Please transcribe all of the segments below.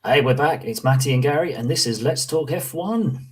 Hey, we're back. It's Matty and Gary, and this is Let's Talk F1.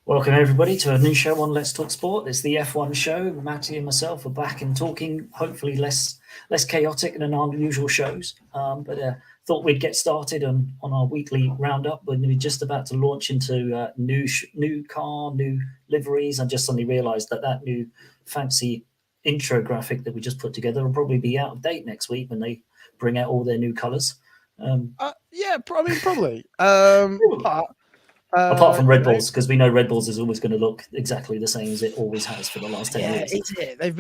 Welcome, everybody, to a new show on Let's Talk Sport. It's the F1 Show. Matty and myself are back and talking, hopefully less chaotic than our usual shows. Thought we'd get started on our weekly roundup when we're just about to launch into new car, new liveries. I just suddenly realised that new fancy intro graphic that we just put together will probably be out of date next week when they bring out all their new colours. Probably. Apart from Red Bulls, because we know Red Bulls is always going to look exactly the same as it always has for the last 10 years. It's it. They've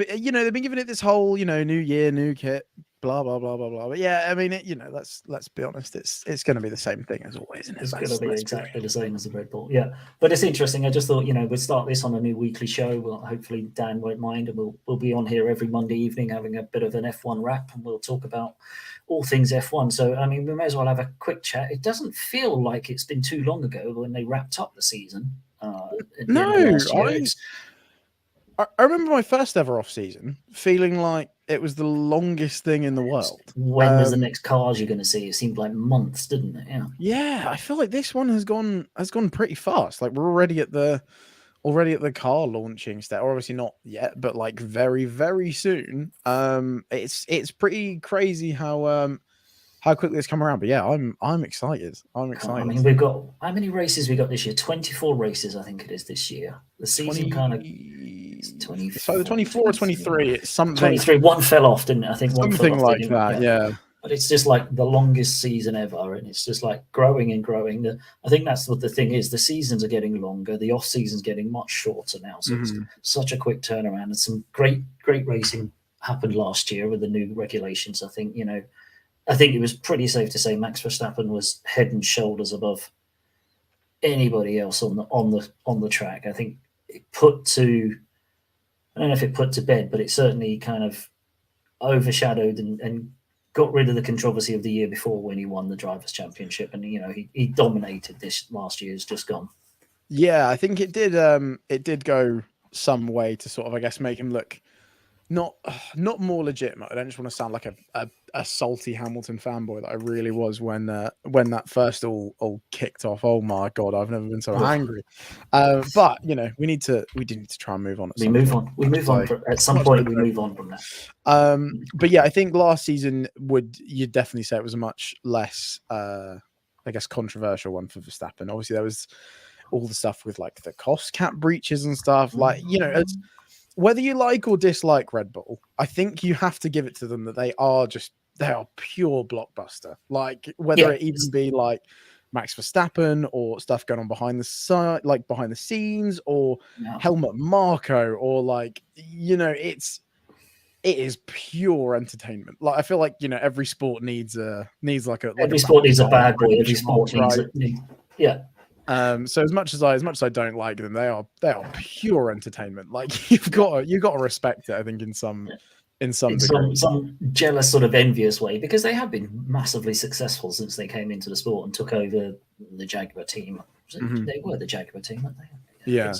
been giving it this whole, new year, new kit, blah blah blah blah blah. But yeah, I mean, let's be honest, it's going to be the same thing as always, isn't it? It's going to be exactly the same as the Red Bull. Yeah, but it's interesting. I just thought, we'd start this on a new weekly show. Well, hopefully Dan won't mind, and we'll be on here every Monday evening having a bit of an F1 wrap, and we'll talk about all things F1. So, I mean, we may as well have a quick chat. It doesn't feel like it's been too long ago when they wrapped up the season. No, I remember my first ever off season feeling like it was the longest thing in the world. When was the next cars you're going to see? It seemed like months, didn't it? Yeah, I feel like this one has gone pretty fast. Like we're already at the car launching stage. Obviously not yet, but like very, very soon. It's pretty crazy how quickly it's come around. But yeah, I'm excited. I'm excited. I mean, we've got how many races we got this year? 24 races, I think it is this year. The season 20, it's either 24 or 23. It's something. 23. One fell off, didn't it? I think one something fell off, like that. Yeah. But it's just like the longest season ever, and it's just like growing and growing. I think that's what the thing is. The seasons are getting longer. The off season's getting much shorter now. So it's such a quick turnaround. And some great racing happened last year with the new regulations. I think it was pretty safe to say Max Verstappen was head and shoulders above anybody else on the track. I think I don't know if it put to bed, but it certainly kind of overshadowed and got rid of the controversy of the year before when he won the Drivers' Championship, and he dominated this last year. It's just gone. Yeah, I think it did. It did go some way to sort of, I guess, make him look not more legitimate. I don't just want to sound like a salty Hamilton fanboy that I really was when that first all kicked off. Oh my god, I've never been so angry. But we do need to try and move on. We move on. At some point, we move on from that. But yeah, I think last season you'd definitely say it was a much less, I guess, controversial one for Verstappen. Obviously, there was all the stuff with like the cost cap breaches and stuff. Like whether you like or dislike Red Bull, I think you have to give it to them that they are pure blockbuster. Like whether it even be like Max Verstappen or stuff going on behind the scenes, or Helmut Marko, or like it is pure entertainment. Like I feel like every sport needs every sport needs a bad boy. Every sport needs So as much as I don't like them, they are pure entertainment. Like you've got to respect it. I think in some jealous sort of envious way, because they have been massively successful since they came into the sport and took over the Jaguar team. They were the Jaguar team, weren't they? Yeah.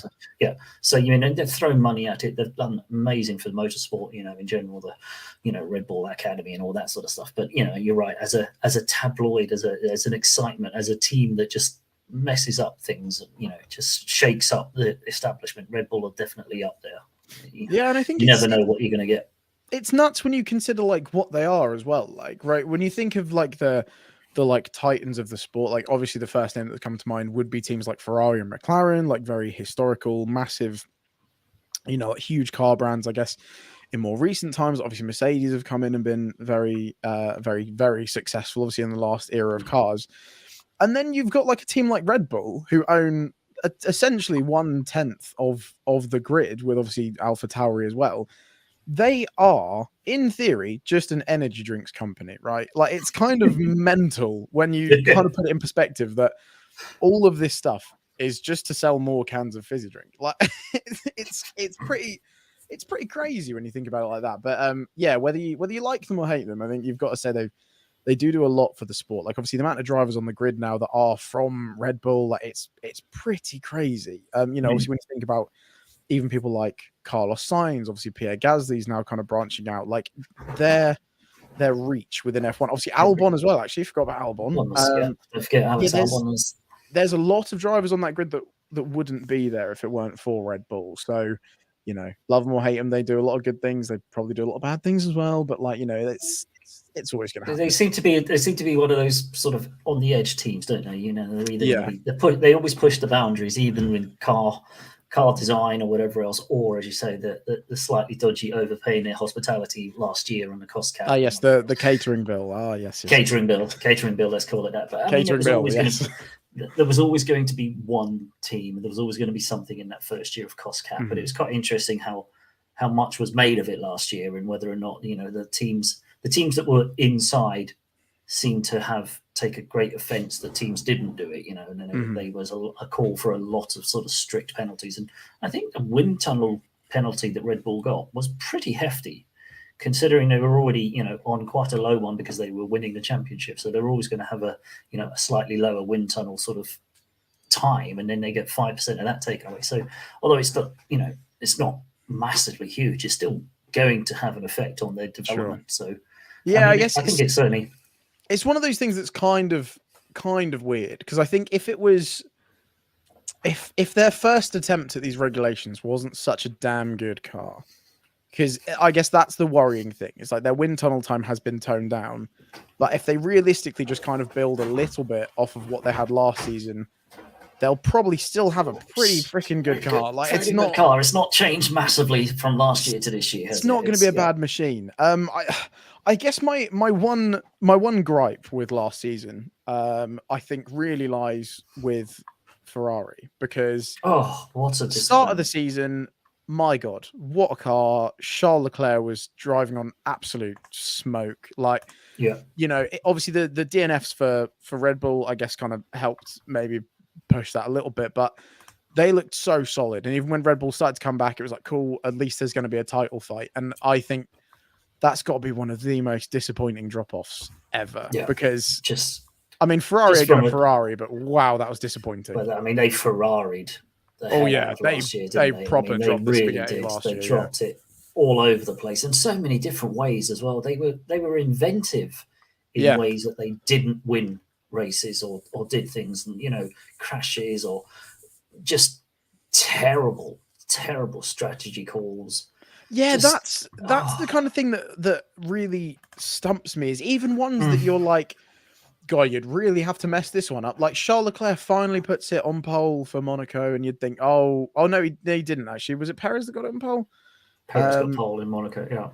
So they've thrown money at it. They've done amazing for the motorsport, in general, the Red Bull Academy and all that sort of stuff. But you're right, as a tabloid, as an excitement, as a team that just messes up things, just shakes up the establishment. Red Bull are definitely up there. And I think you never know what you're going to get. It's nuts when you consider like what they are as well. Like, right, when you think of like the like titans of the sport, like obviously the first name that would come to mind would be teams like Ferrari and McLaren, like very historical, massive, huge car brands. I guess in more recent times, obviously Mercedes have come in and been very, very, very successful, obviously in the last era of cars. And then you've got like a team like Red Bull who own essentially 1/10 of the grid, with obviously AlphaTauri as well. they are, in theory, just an energy drinks company, right? Like, it's kind of mental when you kind of put it in perspective that all of this stuff is just to sell more cans of fizzy drink. Like, it's pretty crazy when you think about it like that. But yeah, whether you like them or hate them, I think you've got to say they do a lot for the sport. Like, obviously, the amount of drivers on the grid now that are from Red Bull, like, it's pretty crazy. You know, obviously, when you think about even people like Carlos Sainz, obviously Pierre Gasly's now kind of branching out, like their reach within F1. Obviously, Albon as well. Actually, forgot about Albon. Don't forget Alex Albon. There's a lot of drivers on that grid that wouldn't be there if it weren't for Red Bull. So, you know, love them or hate them, they do a lot of good things. They probably do a lot of bad things as well. But, like, you know, it's always going to happen. They seem to be one of those sort of on the edge teams, don't they? You know, they're either they always push the boundaries, even with car design or whatever else, or, as you say, the slightly dodgy overpaying their hospitality last year on the cost cap. Ah, yes, the catering bill. Ah, yes. Catering bill. Let's call it that. But catering bill. Yes. There was always going to be one team, and there was always going to be something in that first year of cost cap. But it was quite interesting how much was made of it last year, and whether or not, you know, the teams that were inside seemed to have taken great offence that teams didn't do it, you know, and then there was a call for a lot of sort of strict penalties. And I think the wind tunnel penalty that Red Bull got was pretty hefty, considering they were already, you know, on quite a low one because they were winning the championship. So they're always going to have a slightly lower wind tunnel sort of time, and then they get 5% of that taken away. So although it's not, you know, it's not massively huge, it's still going to have an effect on their development. Sure. So yeah, I think it's certainly, it's one of those things that's kind of weird, because I think if it was, if their first attempt at these regulations wasn't such a damn good car, because I guess that's the worrying thing. It's like their wind tunnel time has been toned down, but if they realistically just kind of build a little bit off of what they had last season, they'll probably still have a pretty freaking good car. Like, it's not changed massively from last year to this year. It's not going to be a bad machine. I guess my one gripe with last season, I think, really lies with Ferrari, because what's a start of the season, my God, what a car! Charles Leclerc was driving on absolute smoke. Like, you know, obviously the DNFs for Red Bull, I guess, kind of helped maybe push that a little bit, but they looked so solid. And even when Red Bull started to come back, it was like, cool, at least there's going to be a title fight. And I think that's got to be one of the most disappointing drop-offs ever. Yeah, because I mean, Ferrari are going Ferrari, but wow, that was disappointing. But I mean, they Ferrari'd. They proper dropped the spaghetti last year. They dropped it all over the place in so many different ways as well. They were inventive in ways that they didn't win races or did things, and, you know, crashes or just terrible strategy calls. Yeah, that's the kind of thing that really stumps me, is even ones that you're like, God, you'd really have to mess this one up. Like, Charles Leclerc finally puts it on pole for Monaco, and you'd think, oh no, he didn't actually. Was it Perez that got it on pole? Perez got pole in Monaco, yeah.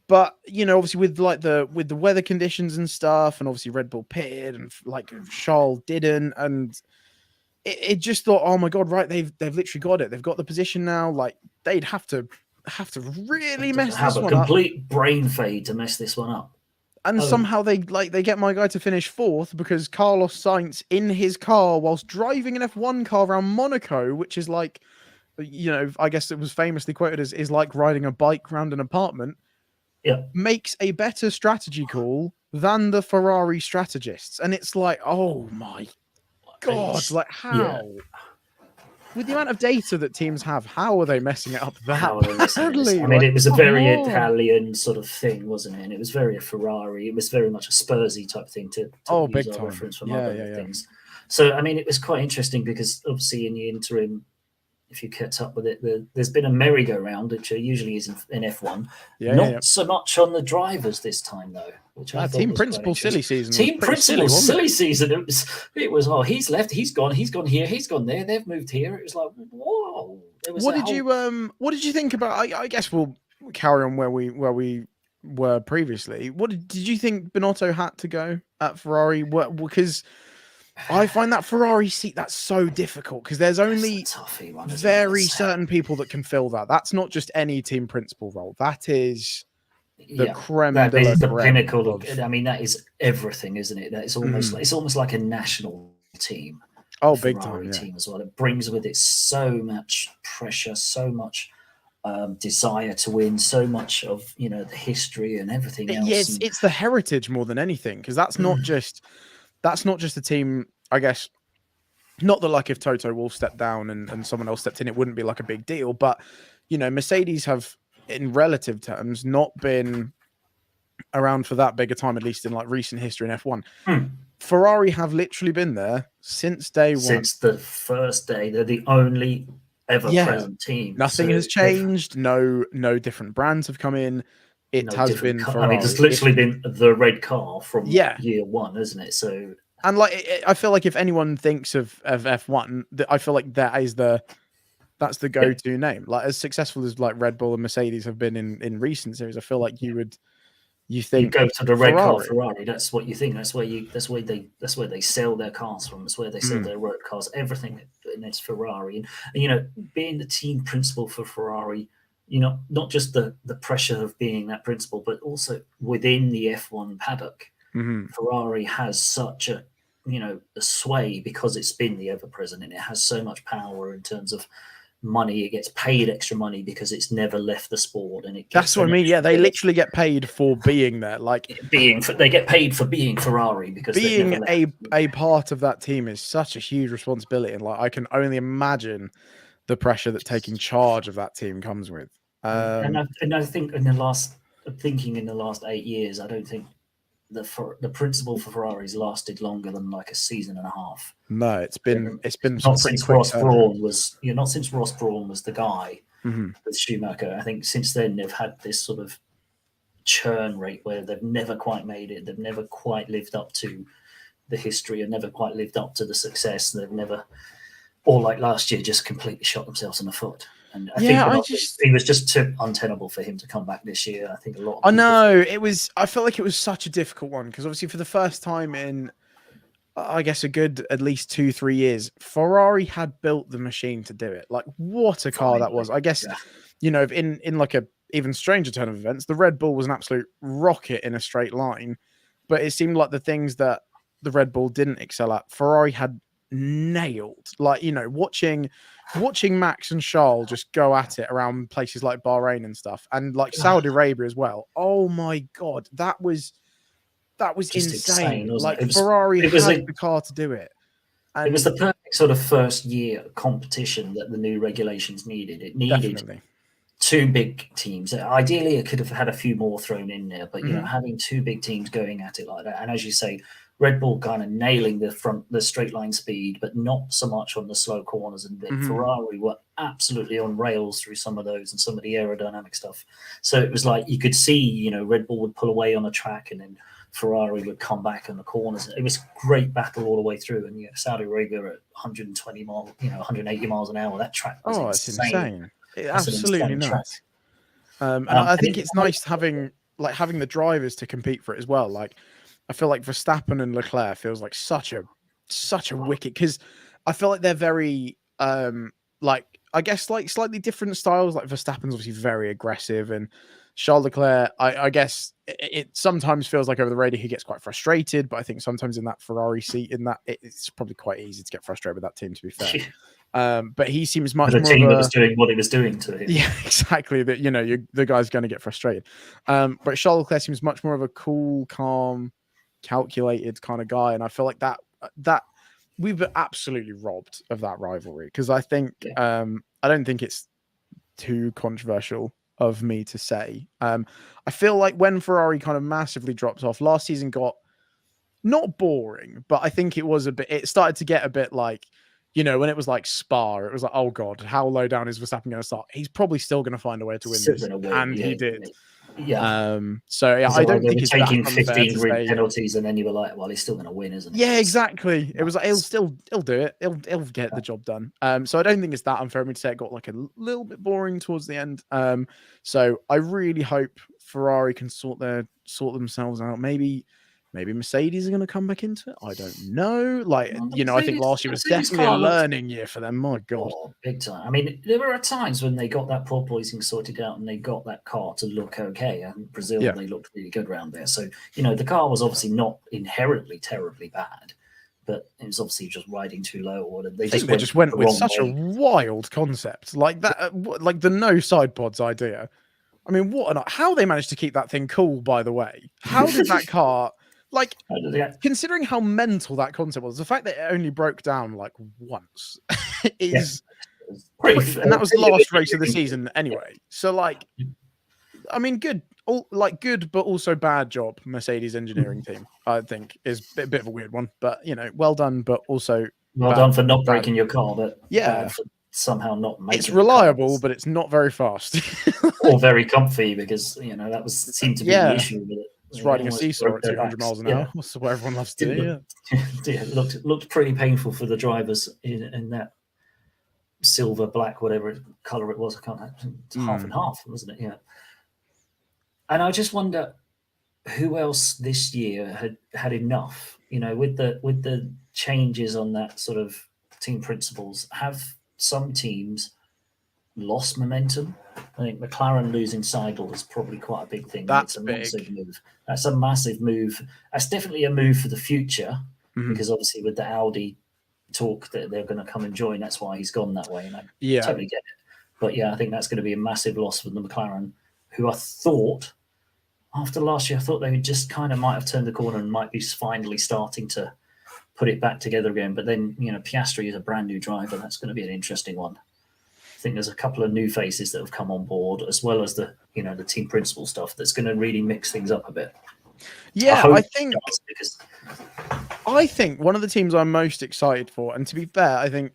But, you know, obviously with the weather conditions and stuff, and obviously Red Bull pitted, and like Charles didn't, and it just thought, oh my God, right, they've literally got it. They've got the position now. Like, they'd have to really mess this one up. Have a complete brain fade to mess this one up. And somehow they get my guy to finish fourth because Carlos Sainz in his car whilst driving an F1 car around Monaco, which is like, you know, I guess it was famously quoted as is like riding a bike around an apartment. Yeah, makes a better strategy call than the Ferrari strategists. And it's like, oh my God, like how? Yeah. With the amount of data that teams have, how are they messing it up that badly? I mean, it was a very Italian sort of thing, wasn't it? And it was very a Ferrari. It was very much a Spursy type thing to use our time. Reference from other things. So, I mean, it was quite interesting because obviously in the interim, if you catch up with it, there's been a merry-go-round, which usually is in F1. Not so much on the drivers this time, though. Which I team principal silly season. Team principal silly season. It was. Oh, he's left. He's gone here. He's gone there. They've moved here. It was like, whoa. What did you think about? I guess we'll carry on where we were previously. What did you think Binotto had to go at Ferrari? Because I find that Ferrari seat that's so difficult because there's only toughy one, very certain people that can fill that. That's not just any team principal role. That is the creme that de la is the creme pinnacle of. I mean, that is everything, isn't it? That is almost it's almost like a national team. Oh, The big Ferrari time, yeah. team as well. It brings with it so much pressure, so much desire to win, so much of the history and everything Yeah, else. it's the heritage more than anything because that's not just a team. I guess not that like if Toto Wolff stepped down and someone else stepped in, it wouldn't be like a big deal. But Mercedes have, in relative terms, not been around for that big a time, at least in like recent history in F1. Ferrari have literally been there since day one. Since the first day. They're the only ever-present team. Nothing has changed. No different brands have come in. It has been Ferrari. I mean, there's literally been the red car from year one, isn't it? So, and like I feel like if anyone thinks of F1, I feel like that's the go-to name. Like as successful as like Red Bull and Mercedes have been in recent series, I feel like you think you go to the red Ferrari. car Ferrari. That's what you think. That's where they sell their cars from. That's where they sell their road cars. Everything, and it's Ferrari. And being the team principal for Ferrari, not just the pressure of being that principal, but also within the F1 paddock, Ferrari has such a sway because it's been the ever present, and it has so much power in terms of money. It gets paid extra money because it's never left the sport, and that's what I mean. Yeah, they literally get paid for being there. Like they get paid for being Ferrari because being a part of that team is such a huge responsibility, and like I can only imagine the pressure that taking charge of that team comes with. And I think in the last 8 years, I don't think the principle for Ferrari's lasted longer than like a season and a half. No, it's been not since Ross Brawn was the guy with Schumacher. I think since then they've had this sort of churn rate where they've never quite made it. They've never quite lived up to the history and never quite lived up to the success. They've never, or like last year, just completely shot themselves in the foot. And I think it was just too untenable for him to come back this year. I think a lot of people I felt like it was such a difficult one because obviously for the first time in, I guess, a good at least 2-3 years, Ferrari had built the machine to do it. Like, what a car that was. I guess, in like a even stranger turn of events, the Red Bull was an absolute rocket in a straight line. But it seemed like the things that the Red Bull didn't excel at, Ferrari had nailed. Like, watching Max and Charles just go at it around places like Bahrain and stuff, and like Saudi Arabia as well. Oh my God, that was insane. Like Ferrari had the car to do it. And it was the perfect sort of first year competition that the new regulations needed. It needed two big teams. Ideally, it could have had a few more thrown in there, but having two big teams going at it like that, and as you say, Red Bull kind of nailing the straight line speed, but not so much on the slow corners. And Ferrari were absolutely on rails through some of those and some of the aerodynamic stuff. So it was like you could see, Red Bull would pull away on the track and then Ferrari would come back in the corners. It was great battle all the way through. And Saudi Arabia at 120 miles, 180 miles an hour. That track was insane. It's absolutely nuts. And I think it's nice having the drivers to compete for it as well. Like, I feel like Verstappen and Leclerc feels like such a wicked, because I feel like they're very I guess like slightly different styles. Like Verstappen's obviously very aggressive, and Charles Leclerc, I guess it sometimes feels like over the radio he gets quite frustrated, but I think sometimes in that Ferrari seat, it's probably quite easy to get frustrated with that team, to be fair. But he seems much more the team that was doing what he was doing to him. Yeah, exactly. That the guy's going to get frustrated. But Charles Leclerc seems much more of a cool, calm, calculated kind of guy, and I feel like that we were absolutely robbed of that rivalry, because I think I don't think it's too controversial of me to say. I feel like when Ferrari kind of massively dropped off last season, got not boring, but I think it started to get a bit like, when it was like Spa, it was like, oh God, how low down is Verstappen going to start? He's probably still going to find a way to win this. And he did. Yeah. So I don't think it's taking 15 grid penalties, and then you were like, well, he's still going to win, isn't he? Yeah, exactly. It was like he'll do it. He'll get the job done. So I don't think it's that unfair for me to say it got like a little bit boring towards the end. So I really hope Ferrari can sort themselves out. Maybe Maybe Mercedes are going to come back into it. I don't know. Like, Well, I think last year was definitely a learning year for them. My God. Oh, big time. I mean, there were times when they got that porpoising sorted out and they got that car to look okay. And Brazil, they looked really good around there. So, the car was obviously not inherently terribly bad, but it was obviously just riding too low. Or they just went with such a wild concept. Like that, like the no side pods idea. I mean, how they managed to keep that thing cool, by the way. How did that car... Like, considering how mental that concept was, the fact that it only broke down like once is pretty, and that was the last race of the season anyway. So, like, I mean, good, but also bad job, Mercedes engineering team. I think is a bit of a weird one, but well done, but also well done for not breaking your car, but for somehow not making it's reliable, but it's not very fast or very comfy because that seemed to be the issue with it. It's riding a seesaw at 200 miles an hour. That's what everyone loves to do. It looked pretty painful for the drivers in that silver, black, whatever color it was. I can't. It's half and half, wasn't it? Yeah. And I just wonder who else this year had enough. With the changes on that sort of team principles, have some teams lost momentum? I think McLaren losing Seidel is probably quite a big thing. That's a big. massive move. That's a massive move. That's definitely a move for the future because obviously with the Audi talk that they're going to come and join, that's why he's gone that way. And I totally get it. But I think that's going to be a massive loss for the McLaren, who I thought after last year, I thought they just kind of might have turned the corner and might be finally starting to put it back together again. But then, Piastri is a brand new driver. That's going to be an interesting one. I think there's a couple of new faces that have come on board, as well as the the team principal stuff that's going to really mix things up a bit. Yeah, I think one of the teams I'm most excited for, and to be fair, I think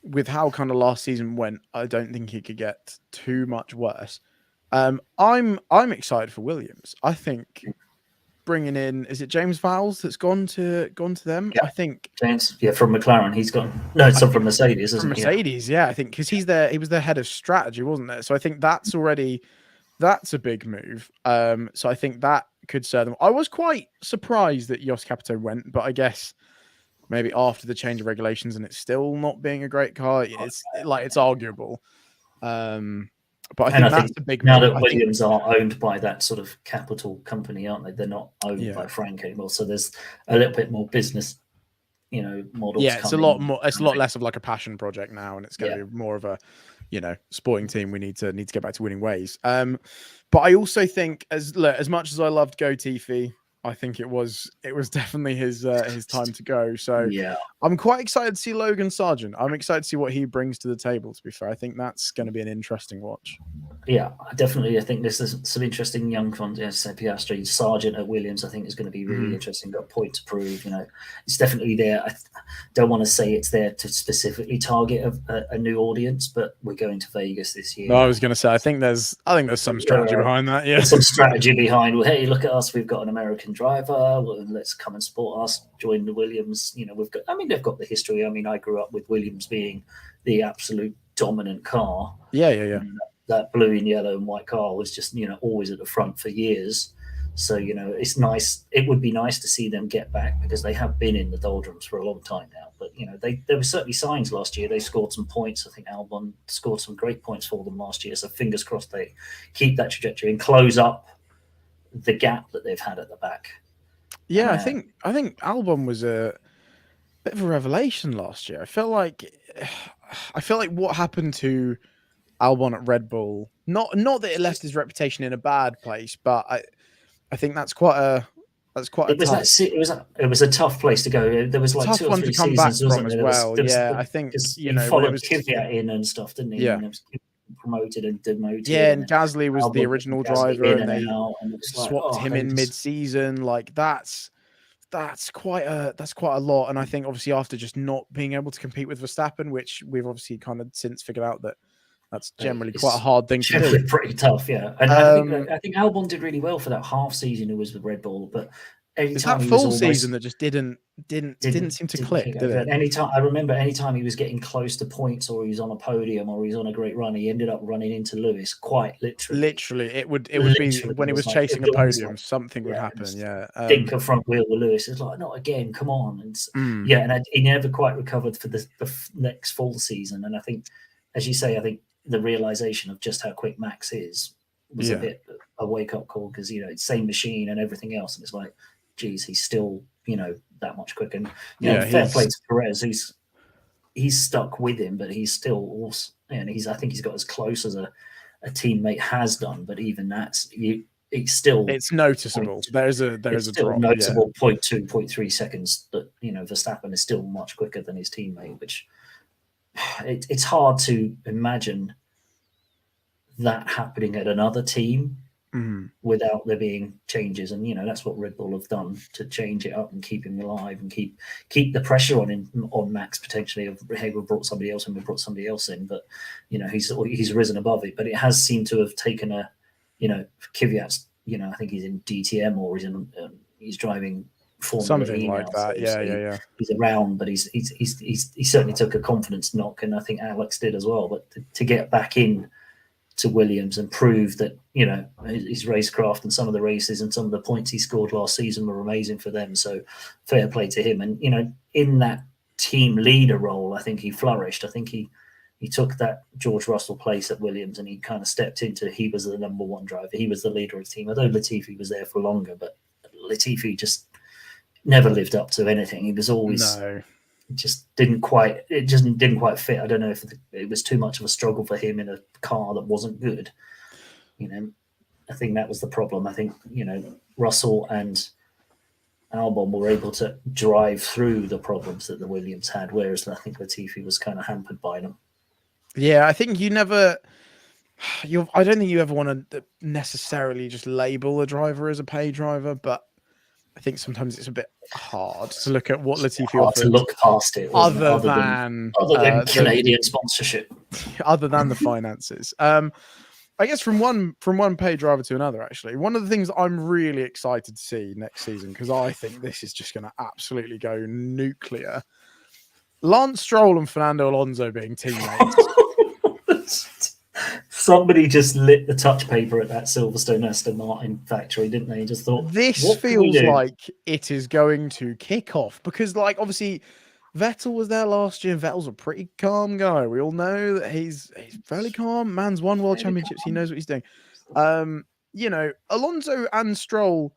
with how kind of last season went, I don't think it could get too much worse. I'm excited for Williams. I think bringing in, is it James Vowles that's gone to them? Yeah. I think James, from McLaren, he's gone. No, it's from Mercedes, isn't it? From Mercedes, I think because he was their head of strategy, wasn't there? So I think that's a big move. So I think that could serve them. I was quite surprised that Jos Capito went, but I guess maybe after the change of regulations and it's still not being a great car, it's arguable. But I think that's a big now move. that Williams are owned by that sort of capital company, aren't they? They're not owned by Frank anymore, so there's a little bit more business, models. Yeah, it's a lot more. It's a lot less of like a passion project now, and it's going to be more of a, sporting team. We need to get back to winning ways. But I also think as much as I loved Go Tiffy, I think it was definitely his time to go. So I'm quite excited to see Logan Sargent. I'm excited to see what he brings to the table. To be fair, I think that's going to be an interesting watch. Yeah, definitely. I think there's some interesting young ones. Piastri, Sargent at Williams, I think is going to be really interesting. Got a point to prove. It's definitely there. I don't want to say it's there to specifically target a new audience, but we're going to Vegas this year. No, I was going to say I think there's some strategy behind that. Yeah, there's some strategy behind. Well, hey, look at us. We've got an American driver. Well, let's come and support us. Join the Williams. We've got. I mean, they've got the history. I mean, I grew up with Williams being the absolute dominant car. Yeah. That blue and yellow and white car was just, always at the front for years. So, it's nice. It would be nice to see them get back because they have been in the doldrums for a long time now. But, there were certainly signs last year. They scored some points. I think Albon scored some great points for them last year. So fingers crossed they keep that trajectory and close up the gap that they've had at the back. Yeah, I think Albon was a bit of a revelation last year. I feel like what happened to Albon at Red Bull, not that it left his reputation in a bad place, but I think that's quite a it was a tough place to go. There was like tough 2 or one 3 to come back seasons, from as well. I think he followed Kvyat in and stuff, didn't he? Yeah. And it was promoted and demoted. Yeah, and Gasly was the original driver, and they swapped swapped him in mid-season. Like that's quite a lot. And I think obviously after just not being able to compete with Verstappen, which we've obviously kind of since figured out that that's generally quite a hard thing to do. Pretty tough, yeah. And I think Albon did really well for that half season. It was with Red Bull, but It's that full season that just didn't seem to click, did it? I remember anytime he was getting close to points, or he was on a podium, or he was on a great run, he ended up running into Lewis. Quite literally. Literally, it would be when he was chasing a podium, something would happen. Yeah, think a front wheel with Lewis. It's like, not again, come on. And he never quite recovered for the next full season. And I think, as you say, I think the realization of just how quick Max was a bit a wake up call, because it's same machine and everything else, and it's like, geez, he's still that much quicker. And fair play to Perez, he's stuck with him, but he's still also, and I think he's got as close as a teammate has done. But even it's noticeable. There's a drop, noticeable 0.2, 0.3 seconds that Verstappen is still much quicker than his teammate, which it's hard to imagine that happening at another team without there being changes. And that's what Red Bull have done to change it up and keep him alive and keep the pressure on Max, potentially, of, hey, we brought somebody else in, but he's risen above it. But it has seemed to have taken a Kvyat's, I think he's in DTM, or he's driving Formula something E like now, that. So he's around, but he certainly took a confidence knock, and I think Alex did as well. But to get back in to Williams and prove that his racecraft and some of the races and some of the points he scored last season were amazing for them. So fair play to him. And in that team leader role, I think he flourished. I think he took that George Russell place at Williams, and he kind of stepped into, he was the number one driver. He was the leader of the team, although Latifi was there for longer, but Latifi just never lived up to anything. He was always just didn't quite fit. I don't know if it was too much of a struggle for him in a car that wasn't good. I think that was the problem. I think Russell and Albon were able to drive through the problems that the Williams had, whereas I think Latifi was kind of hampered by them. Yeah, I think I don't think you ever want to necessarily just label a driver as a pay driver, but I think sometimes it's a bit hard to look at what Latifi offers. To look past it, other than Canadian sponsorship, other than the finances. I guess from one pay driver to another, actually, one of the things that I'm really excited to see next season, because I think this is just going to absolutely go nuclear. Lance Stroll and Fernando Alonso being teammates. Somebody just lit the touch paper at that Silverstone Aston Martin factory, didn't they? Just thought, this feels like it is going to kick off, because, like, obviously Vettel was there last year. Vettel's a pretty calm guy. We all know that he's fairly calm. Man's won world championships. He knows what he's doing. Alonso and Stroll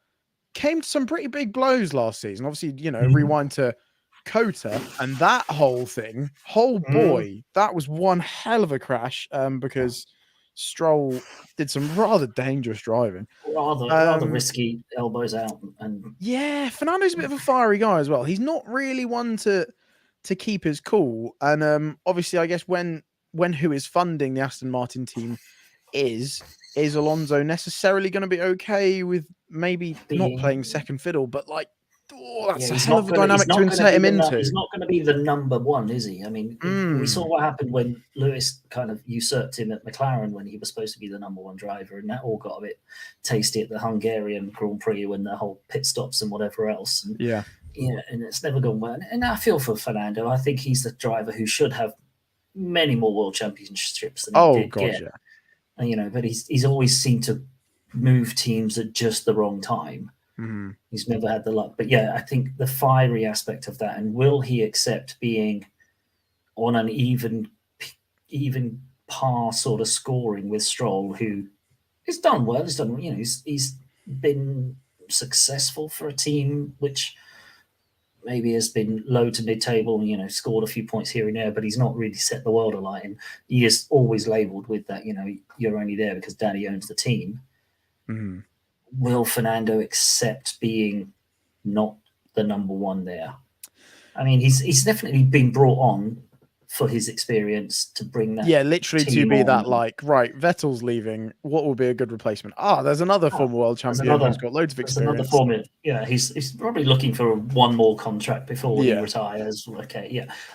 came to some pretty big blows last season. Obviously, rewind to Cota and that whole thing. That was one hell of a crash because Stroll did some rather dangerous driving. Rather risky elbows out. And Fernando's a bit of a fiery guy as well. He's not really one to keep his cool. And obviously, I guess when who is funding the Aston Martin team is Alonso necessarily going to be okay with maybe not playing second fiddle, but that's a hell of a dynamic to insert him into. He's not going to be the number one, is he? I mean, we saw what happened when Lewis kind of usurped him at McLaren when he was supposed to be the number one driver, and that all got a bit tasty at the Hungarian Grand Prix when the whole pit stops and whatever else. And, and it's never gone well. And I feel for Fernando. I think he's the driver who should have many more world championships than he did get. And, but he's always seemed to move teams at just the wrong time. He's never had the luck. But I think the fiery aspect of that, and will he accept being on an even par sort of scoring with Stroll, who has done well. He's been successful for a team which maybe has been low to mid-table, scored a few points here and there, but he's not really set the world alight. And he is always labelled with that, you're only there because Daddy owns the team. Will Fernando accept being not the number one there? I mean, he's definitely been brought on for his experience to bring that. Yeah, literally to be that, right, Vettel's leaving. What will be a good replacement? There's another former world champion who's got loads of experience. Another Formula. He's probably looking for one more contract before he retires.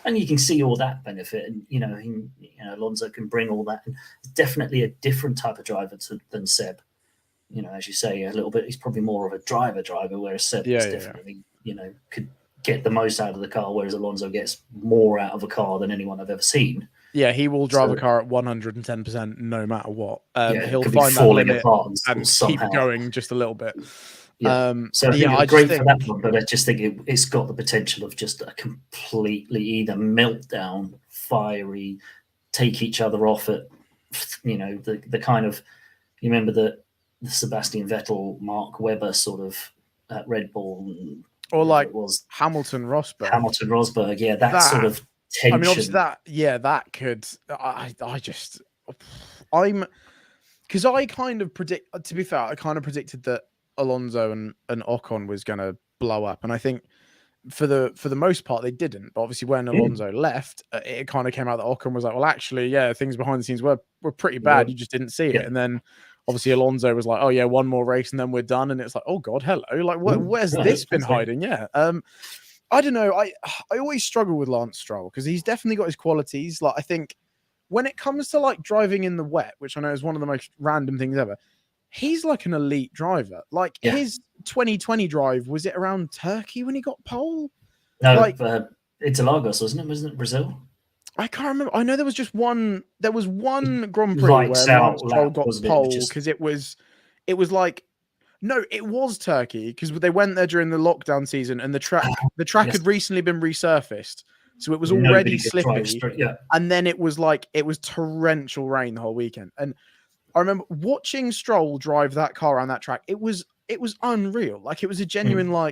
And you can see all that benefit, and Alonso can bring all that. And definitely a different type of driver than Seb. as you say, a little bit. He's probably more of a driver, whereas Seb is definitely, could get the most out of the car, whereas Alonso gets more out of a car than anyone I've ever seen. Yeah, he will drive a car at 110% no matter what. He'll find that limit and keep going just a little bit. Yeah. So I great for that one, but I just think it's got the potential of just a completely either meltdown, fiery, take each other off at, the kind of, you remember the Sebastian Vettel, Mark Webber sort of at Red Bull, or like was Hamilton Rosberg, yeah, that sort of tension. I mean, obviously that could. Because I kind of predict. To be fair, I kind of predicted that Alonso and Ocon was going to blow up, and I think for the most part they didn't. But obviously, when Alonso left, it kind of came out that Ocon was like, well, actually, yeah, things behind the scenes were pretty bad. You just didn't see it, and then obviously Alonso was like, oh yeah, one more race and then we're done, and it's like, oh god, hello, like where's this been hiding? Yeah. I don't know. I always struggle with Lance Stroll because he's definitely got his qualities. Like I think when it comes to like driving in the wet, which I know is one of the most random things ever, he's like an elite driver. Like his 2020 drive, was it around Turkey when he got pole? No, Interlagos, wasn't it Brazil? I can't remember. I know there was just one. There was one Grand Prix where Lance Stroll got pole because it was like. No, it was Turkey because they went there during the lockdown season, and the track had recently been resurfaced, so it was already slippy. And then it was torrential rain the whole weekend. And I remember watching Stroll drive that car around that track. It was unreal. Like it was a genuine I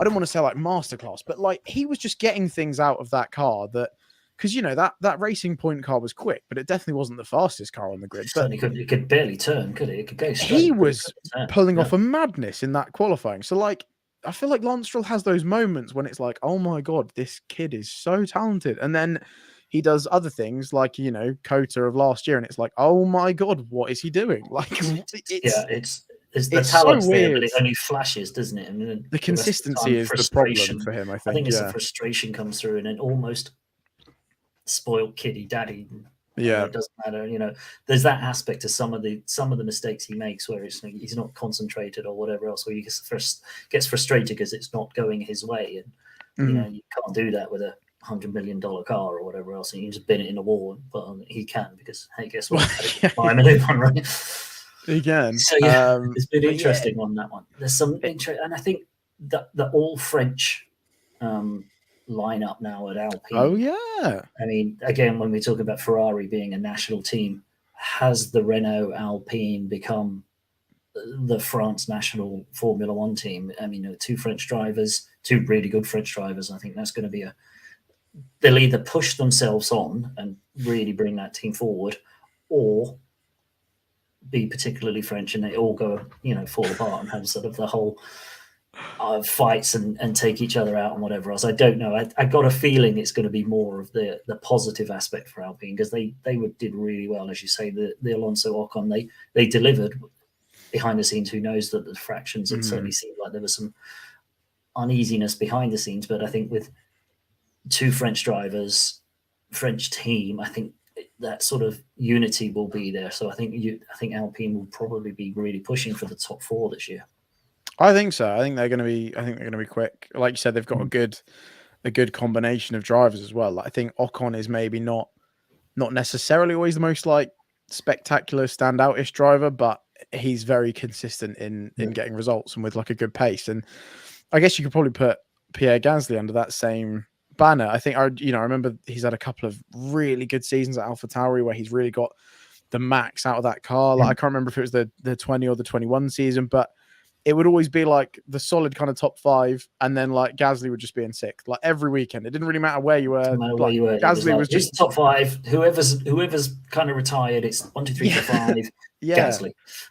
don't want to say like masterclass, but like he was just getting things out of that car that. Because that Racing Point car was quick, but it definitely wasn't the fastest car on the grid. But it could barely turn, could it? It could go straight. He was pulling off a madness in that qualifying. So, like, I feel like Lance Stroll has those moments when it's like, oh my god, this kid is so talented, and then he does other things like Cota of last year, and it's like, oh my god, what is he doing? Like, it's the talent so there, but it only flashes, doesn't it? And the consistency is the problem for him. I think it's the frustration comes through, and it almost. Spoiled kiddie daddy, it doesn't matter. There's that aspect to some of the mistakes he makes where he's not concentrated or whatever else, where he gets frustrated because it's not going his way, and you can't do that with a $100 million car or whatever else, and you just bin it in a wall. But he can because hey, guess what? I'm a new one, right? He can. So it's been interesting on that one. There's some interest, and I think that the all French. Lineup now at Alpine. Oh yeah. I mean, again, when we talk about Ferrari being a national team, has the Renault Alpine become the France national Formula One team? I mean, two French drivers, two really good French drivers. I think that's going to be they'll either push themselves on and really bring that team forward, or be particularly French and they all go, fall apart and have sort of the whole fights and take each other out and whatever else. I don't know. I got a feeling it's going to be more of the positive aspect for Alpine because they did really well, as you say. The Alonso Ocon they delivered behind the scenes. Who knows that the fractions? It certainly seemed like there was some uneasiness behind the scenes. But I think with two French drivers, French team, I think that sort of unity will be there. So I think Alpine will probably be really pushing for the top four this year. I think so. I think they're going to be quick. Like you said, they've got a good combination of drivers as well. Like, I think Ocon is maybe not necessarily always the most like spectacular standout-ish driver, but he's very consistent in getting results and with like a good pace. And I guess you could probably put Pierre Gasly under that same banner. I think I remember he's had a couple of really good seasons at AlphaTauri where he's really got the max out of that car. Like I can't remember if it was the 20 or the 21 season, but it would always be like the solid kind of top five, and then like Gasly would just be in sixth, like every weekend. It didn't really matter where you were. Gasly was just top five. Whoever's kind of retired, it's 1, 2, 3, 4, 5. Yeah,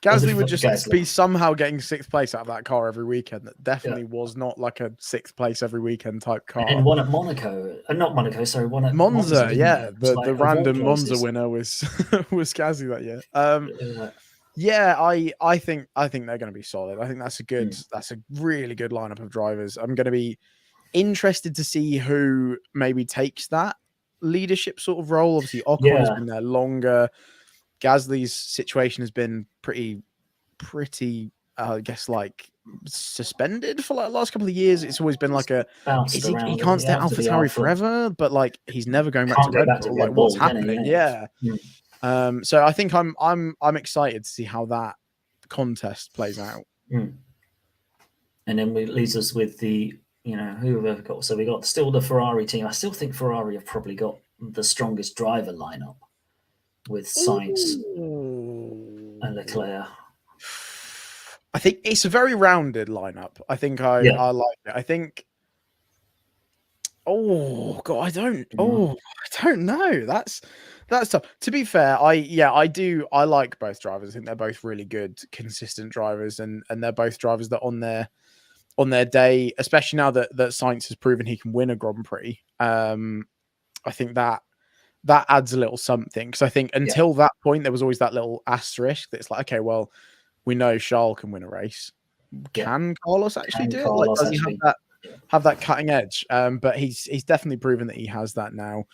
Gasly would just be somehow getting sixth place out of that car every weekend. That definitely was not like a sixth place every weekend type car. And one at Monaco, not Monaco, sorry, one at Monza. Yeah, the random Monza winner was Gasly that year. Yeah, I think they're going to be solid. I think that's a really good lineup of drivers. I'm going to be interested to see who maybe takes that leadership sort of role. Obviously, Ocon has been there longer. Gasly's situation has been pretty pretty, I guess, like suspended for like the last couple of years. It's always been like he can't stay at AlphaTauri forever, but like he's never going back to Red Bull. Like what's happening? Yeah. So I think I'm excited to see how that contest plays out. And then it leaves us with the, who have we got? So we got still the Ferrari team. I still think Ferrari have probably got the strongest driver lineup with Sainz and Leclerc. I think it's a very rounded lineup. I think I like it. I think. Oh God, I don't know. That's tough. To be fair, I like both drivers. I think they're both really good, consistent drivers, and they're both drivers that on their day, especially now that Sainz has proven he can win a Grand Prix. I think that adds a little something, because I think until that point there was always that little asterisk that it's like, okay, well, we know Charles can win a race. Can Carlos actually do it? Like, does he have that cutting edge? But he's definitely proven that he has that now.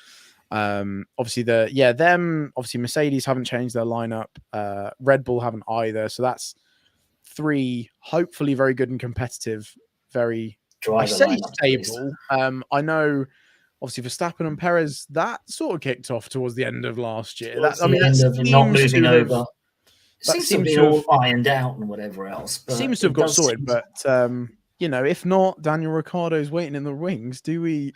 Obviously obviously Mercedes haven't changed their lineup. Red Bull haven't either. So that's 3 hopefully very good and competitive, very stable. I know obviously Verstappen and Perez, that sort of kicked off towards the end of last year. That seems not moving over. Seems to be all ironed out and whatever else. But seems to have got sorted, but if not, Daniel Ricciardo's waiting in the wings. Do we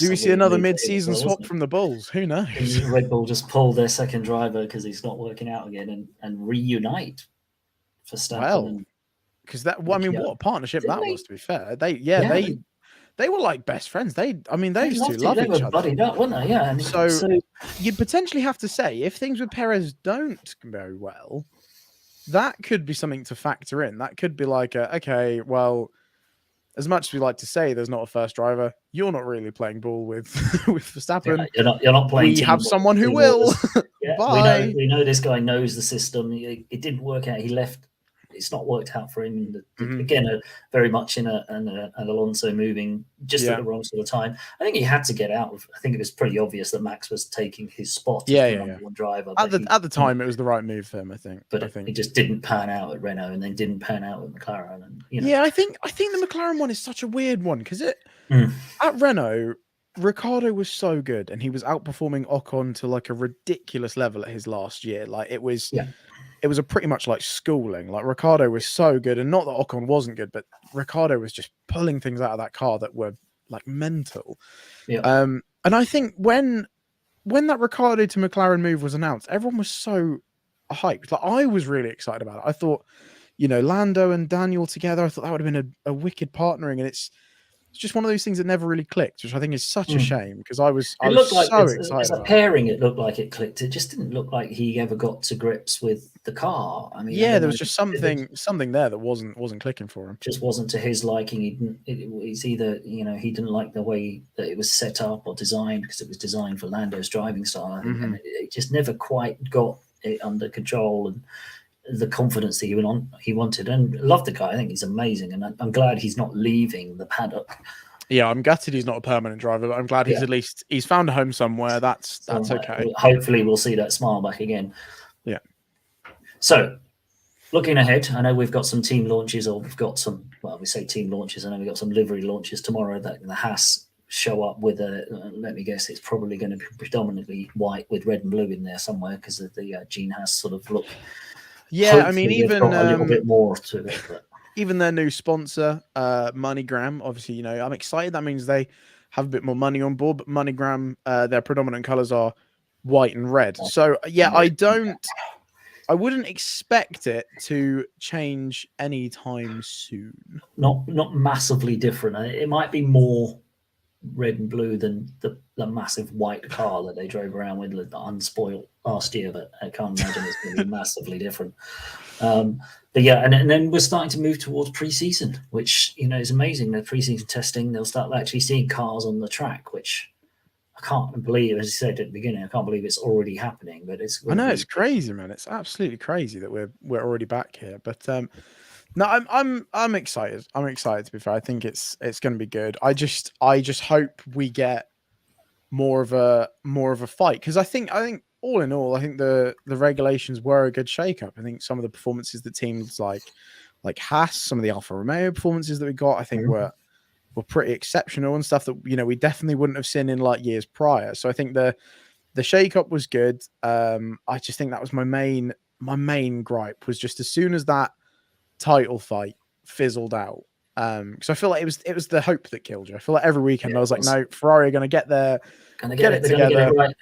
see another mid-season swap from the Bulls? Who knows? Red Bull just pulled their second driver because he's not working out again, and reunite Verstappen. Well, because what a partnership that was. To be fair, they were like best friends. Those two love each other. Buddied up, weren't they? Yeah. So you'd potentially have to say, if things with Perez don't go well, that could be something to factor in. That could be like, okay, well, as much as we like to say there's not a first driver, you're not really playing ball with Verstappen. Yeah, you're not playing. We have someone who will. Bye. We know this guy knows the system. It didn't work out. He left. It's not worked out for him. Again, very much in an Alonso moving just at the wrong sort of time. I think he had to get out. I think it was pretty obvious that Max was taking his spot as the number one driver. At the time, it was the right move for him, I think. But it just didn't pan out at Renault, and then didn't pan out at McLaren. And I think the McLaren one is such a weird one, because at Renault, Ricciardo was so good, and he was outperforming Ocon to like a ridiculous level at his last year. Like it was. It was a pretty much like schooling. Like Ricciardo was so good, and not that Ocon wasn't good, but Ricciardo was just pulling things out of that car that were like mental. And I think when that Ricciardo to McLaren move was announced, everyone was so hyped. Like I was really excited about it. I thought, Lando and Daniel together, I thought that would have been a wicked partnering, and it's just one of those things that never really clicked, which I think is such a shame, because I was so excited. As a pairing, it looked like it clicked. It just didn't look like he ever got to grips with the car. I mean, there was just something there that wasn't clicking for him. Just wasn't to his liking. It's either he didn't like the way that it was set up or designed, because it was designed for Lando's driving style, and it just never quite got it under control and the confidence that he wanted. And love the guy. I think he's amazing, and I'm glad he's not leaving the paddock. Yeah, I'm gutted he's not a permanent driver, but I'm glad he's found a home somewhere. That's okay. Hopefully we'll see that smile back again. Yeah. So looking ahead, I know we've got some team launches, or we've got some, we say team launches. I know we've got some livery launches tomorrow that the Haas show up with let me guess, it's probably going to be predominantly white with red and blue in there somewhere, because of the Gene Haas sort of look. Yeah, hopefully, I mean, even a little bit more to it. But. Even their new sponsor, MoneyGram, obviously, I'm excited. That means they have a bit more money on board. But MoneyGram, their predominant colors are white and red. So I wouldn't expect it to change anytime soon. Not massively different. It might be more red and blue than the massive white car that they drove around with unspoiled last year, but I can't imagine it's going to be massively different. But yeah, and then we're starting to move towards pre-season, which is amazing. The pre-season testing, they'll start actually seeing cars on the track, which I can't believe, as I said at the beginning, I can't believe it's already happening. But it's crazy, man. It's absolutely crazy that we're already back here. But no, I'm excited. I'm excited, to be fair. I think it's going to be good. I just hope we get more of a fight, because I think all in all, I think the regulations were a good shake-up. I think some of the performances that teams like Haas, some of the Alfa Romeo performances that we got, I think were pretty exceptional and stuff that, you know, we definitely wouldn't have seen in like years prior. So I think the shake-up was good. I just think that was my main gripe was just as soon as that title fight fizzled out. Because I feel like it was the hope that killed you. I feel like every weekend I was like, no, Ferrari are going to get there, get it together. Right.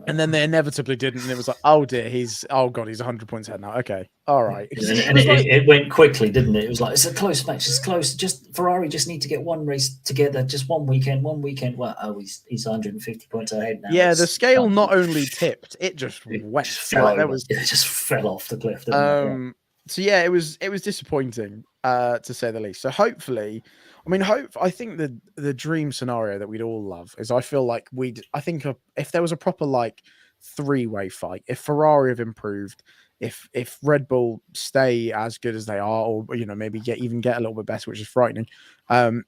And then they inevitably didn't. And it was like, oh dear, he's 100 points ahead now. Okay. All right. And it went quickly, didn't it? It was like, it's a close match. It's close. Just Ferrari just need to get one race together, just one weekend. Well, he's 150 points ahead now. Yeah, the scale not only tipped, it just went. It just fell off the cliff. Didn't it? So yeah, it was disappointing, to say the least. So hopefully, I think the dream scenario that we'd all love is, I feel like if there was a proper like 3-way fight, if Ferrari have improved, if Red Bull stay as good as they are, or, you know, maybe get a little bit better, which is frightening.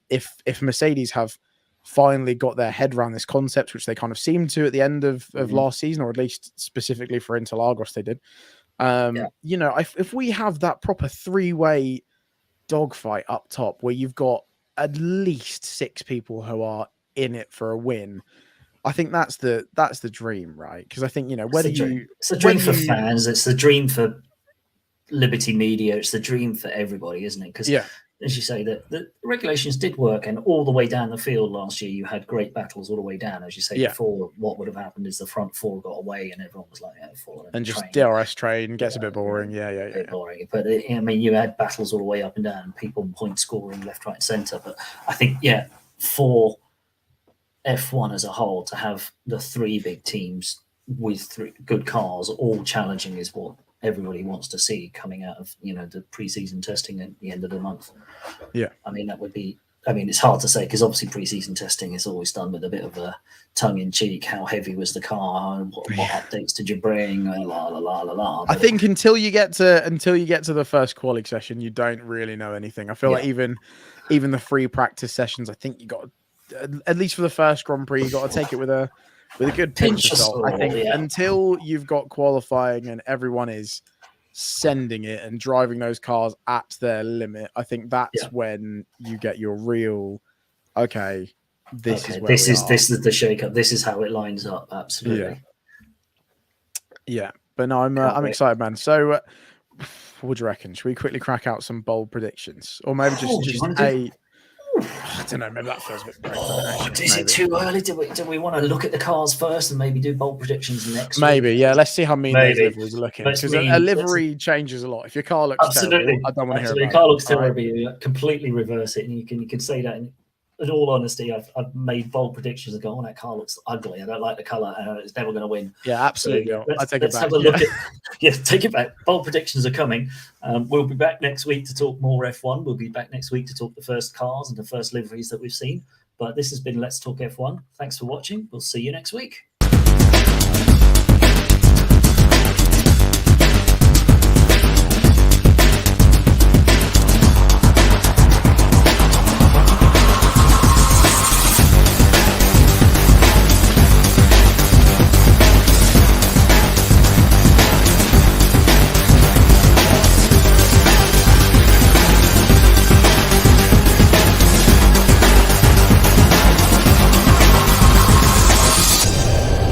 If Mercedes have finally got their head around this concept, which they kind of seemed to at the end of last season, or at least specifically for Interlagos they did. You know, if we have that proper 3-way dogfight up top where you've got at least 6 people who are in it for a win, I think that's the dream, right? Because I think, you know, it's a dream for fans, it's the dream for Liberty Media, it's the dream for everybody, isn't it? Because as you say, the regulations did work, and all the way down the field last year, you had great battles all the way down. As you say before, what would have happened is the front 4 got away, and everyone was like, and just DRS train gets a bit boring. Boring. But I mean, you had battles all the way up and down, people point scoring left, right, and centre. But I think, for F1 as a whole to have the 3 big teams with 3 good cars all challenging is what everybody wants to see coming out of, you know, the pre-season testing at the end of the month. I mean, that would be, it's hard to say, because obviously pre-season testing is always done with a bit of a tongue-in-cheek. How heavy was the car? What updates did you bring? I think until you get to the first quali session, you don't really know anything. I feel like even the free practice sessions, I think you got, at least for the first Grand Prix, you got to take it with a good pinch of salt. I think until you've got qualifying and everyone is sending it and driving those cars at their limit, I think that's when you get your real, this is the shake-up. This is how it lines up. Absolutely. Yeah. But no, I'm excited, man. So what do you reckon? Should we quickly crack out some bold predictions? Or maybe I don't know, maybe that feels a bit brave. Is it too early? Do we want to look at the cars first and maybe do bold predictions next Maybe, week? Let's see how mean those liveries are looking. Because a livery changes a lot. If your car looks terrible, I don't want to hear about it. Your car looks terrible, you completely reverse it, and you can say that. In all honesty, I've made bold predictions and go, that car looks ugly. I don't like the colour. It's never going to win. Yeah, absolutely. So I take it back. Have a look at. Take it back. Bold predictions are coming. We'll be back next week to talk more F1. We'll be back next week to talk the first cars and the first liveries that we've seen. But this has been Let's Talk F1. Thanks for watching. We'll see you next week.